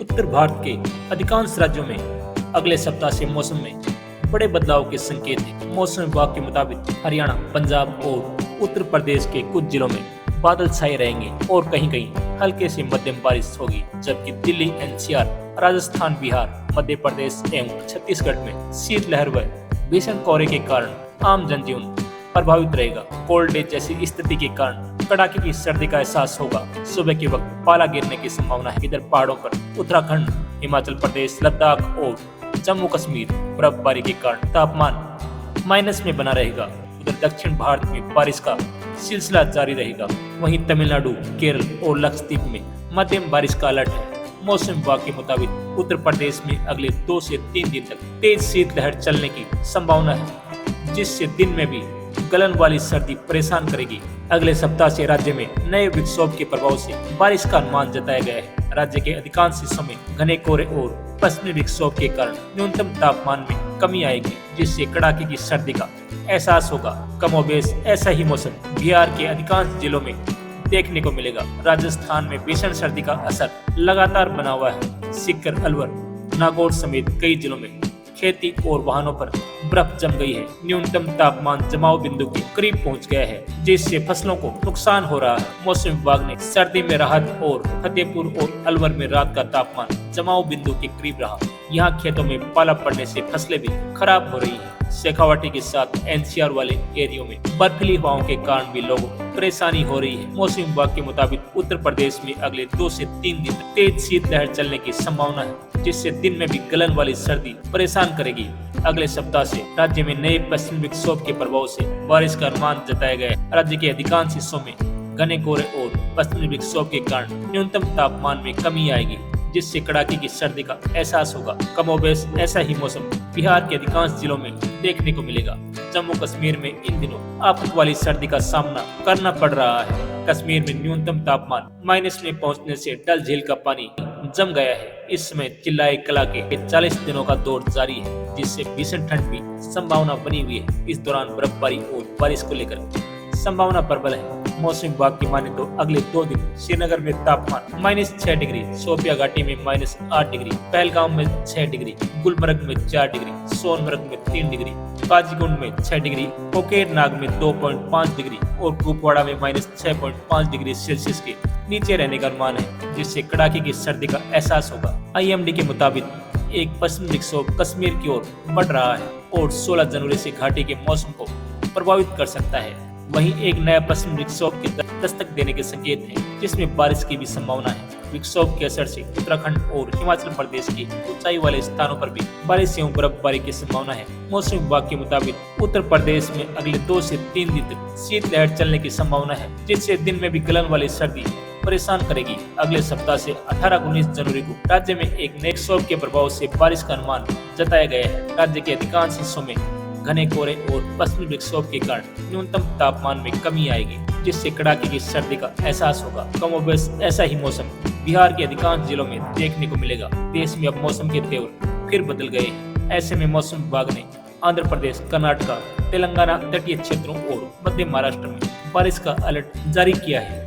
उत्तर भारत के अधिकांश राज्यों में अगले सप्ताह से मौसम में बड़े बदलाव के संकेत हैं। मौसम विभाग के मुताबिक हरियाणा, पंजाब और उत्तर प्रदेश के कुछ जिलों में बादल छाए रहेंगे और कहीं कहीं हल्के से मध्यम बारिश होगी, जबकि दिल्ली, एनसीआर, राजस्थान, बिहार, मध्य प्रदेश एवं छत्तीसगढ़ में शीतलहर व भीषण कोहरे के कारण आम जनजीवन प्रभावित रहेगा। कोल्ड डे जैसी स्थिति के कारण कड़ाके की सर्दी का एहसास होगा। सुबह के वक्त पाला गिरने की संभावना है। इधर पहाड़ों पर उत्तराखंड, हिमाचल प्रदेश, लद्दाख और जम्मू कश्मीर बर्फबारी के कारण तापमान माइनस में बना रहेगा। उधर दक्षिण भारत में बारिश का सिलसिला जारी रहेगा। वहीं तमिलनाडु, केरल और लक्षद्वीप में मध्यम बारिश का अलर्ट है। मौसम विभाग के मुताबिक उत्तर प्रदेश में अगले 2 से 3 दिन तक तेज शीतलहर चलने की संभावना है, जिससे दिन में भी गलन वाली सर्दी परेशान करेगी। अगले सप्ताह से राज्य में नए विक्षोभ के प्रभाव से बारिश का अनुमान जताया गया है। राज्य के अधिकांश हिस्सों में घने कोहरे और पश्चिमी विक्षोभ के कारण न्यूनतम तापमान में कमी आएगी, जिससे कड़ाके की सर्दी का एहसास होगा। कमोबेश ऐसा ही मौसम बिहार के अधिकांश जिलों में देखने को मिलेगा। राजस्थान में भीषण सर्दी का असर लगातार बना हुआ है। सीकर, अलवर, नागौर समेत कई जिलों में खेती और वाहनों पर बर्फ जम गई है। न्यूनतम तापमान जमाव बिंदु के करीब पहुंच गया है, जिससे फसलों को नुकसान हो रहा है। मौसम विभाग ने सर्दी में राहत और फतेहपुर और अलवर में रात का तापमान जमाव बिंदु के करीब रहा। यहाँ खेतों में पाला पड़ने से फसलें भी खराब हो रही है। शेखावाटी के साथ एनसीआर वाले एरियो में बर्फीली हवाओं के कारण भी लोगों को परेशानी हो रही है। मौसम विभाग के मुताबिक उत्तर प्रदेश में अगले 2 से 3 दिन तक तेज शीतलहर चलने की संभावना है, जिससे दिन में भी गलन वाली सर्दी परेशान करेगी। अगले सप्ताह से राज्य में नए पश्चिमी विक्षोभ के प्रभाव से बारिश का अनुमान जताया गया है। राज्य के अधिकांश हिस्सों में घने कोहरे और पश्चिमी विक्षोभ के कारण न्यूनतम तापमान में कमी आएगी, जिससे कड़ाके की सर्दी का एहसास होगा। कमोबेश ऐसा ही मौसम बिहार के अधिकांश जिलों में देखने को मिलेगा। जम्मू कश्मीर में इन दिनों आफत वाली सर्दी का सामना करना पड़ रहा है। कश्मीर में न्यूनतम तापमान माइनस में पहुंचने से डल झील का पानी जम गया है। इस समय चिल्लाए कड़ाके के 40 दिनों का दौर जारी है, जिससे भीषण ठंड की संभावना बनी हुई है। इस दौरान बर्फबारी और बारिश को लेकर संभावना प्रबल है। मौसम विभाग की माने तो अगले 2 दिन श्रीनगर में तापमान -6 डिग्री, शोपिया घाटी में -8 डिग्री, पहलगाम में 6 डिग्री, गुलमर्ग में 4 डिग्री, सोनमर्ग में 3 डिग्री, काजीगुंड में 6 डिग्री, कोकेरनाग में 2.5 डिग्री और कुपवाड़ा में -6.5 डिग्री सेल्सियस के नीचे रहने का अनुमान है, जिससे कड़ाके की सर्दी का एहसास होगा। IMD के मुताबिक एक पश्चिमी विक्षोभ कश्मीर की ओर बढ़ रहा है और 16 जनवरी से घाटी के मौसम को प्रभावित कर सकता है। वहीं एक नया पश्चिमी विक्षोभ के दस्तक देने के संकेत हैं, जिसमें बारिश की भी संभावना है। विक्षोभ के असर से उत्तराखंड और हिमाचल प्रदेश की ऊंचाई वाले स्थानों पर भी बारिश एवं बर्फबारी की संभावना है। मौसम विभाग के मुताबिक उत्तर प्रदेश में अगले 2 से 3 दिन तक शीतलहर चलने की संभावना है, जिससे दिन में भी गलन वाली सर्दी परेशान करेगी। अगले सप्ताह से 18-19 जनवरी को राज्य में एक नए विक्षोभ के प्रभाव से बारिश का अनुमान जताया गया है। राज्य के अधिकांश हिस्सों में घने कोहरे और पश्चिमी विक्षोभ के कारण न्यूनतम तापमान में कमी आएगी, जिससे कड़ाके की सर्दी का एहसास होगा। कमोबेश ऐसा ही मौसम बिहार के अधिकांश जिलों में देखने को मिलेगा। देश में अब मौसम के तेवर फिर बदल गए हैं। ऐसे में मौसम विभाग ने आंध्र प्रदेश, कर्नाटक, तेलंगाना, तटीय क्षेत्रों और मध्य महाराष्ट्र में बारिश का अलर्ट जारी किया है।